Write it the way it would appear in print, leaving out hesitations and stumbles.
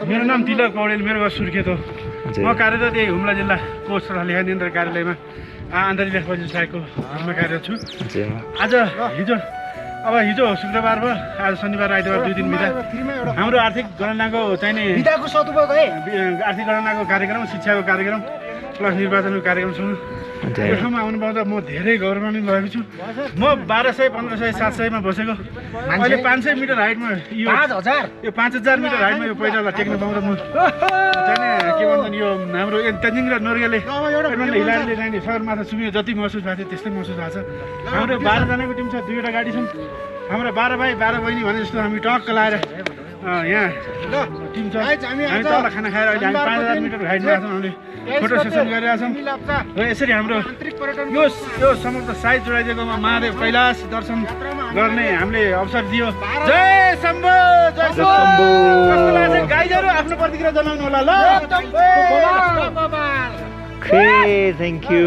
मेरो नाम तिलक पौडेल, मेरो घर सुर्खेत हो। म कार्यरत यही हुम्ला जिल्ला कोष तथा लेखा नियन्त्रण कार्यालयमा आन्तरिक लेखा परीक्षा सहायकको रूपमा कार्यरत छु। आज हिजो शुक्रबार भयो, आज शनिबार आइतबार 2 दिन बिदा। हाम्रो आर्थिक गणनाको चाहिने आर्थिक गणनाको कार्यक्रम, शिक्षाको कार्यक्रम प्लस निर्वाचनको कार्यक्रम सुन्नु यो ठाउँमा आउनु पाउँदा म धेरै गौरवान्वित भएको छु। म 1200, 1500, 700 मा बसेको अहिले 500 मिटर हाइटमा यो 5000 मिटर हाइटमा यो पहिरोलाई टेक्न पाउँदा म चाहिँ के भन्छन् यो हाम्रो तेन्जिङ र नोर्गेले हिलारीले चाहिँ सगरमाथा सुम्यो जति महसुस भएको थियो त्यस्तै महसुस भएको छ। हाम्रो 12 जनाको टिम छ, 2वटा गाडी छन्। हाम्रो 12 भाइ 12 बहिनी भने जस्तो हामी टक्क लाएर यहाँ टिम छ। हामी तल खाना खाएर अहिले हामी 5000 मिटर हाइटमा छौँ। हामीले फोटो सेसन गरिरहेका छौँ र यसरी हाम्रो यो समस्त साइज जोडाइदिएकोमा महादेव कैलाश दर्शन गर्ने हामीले अवसर दियो। जय शम्भो, जय शम्भो। कस्तो लाग्छ गाइजहरू, आफ्नो प्रतिक्रिया जनाउनु होला ल। Thank you.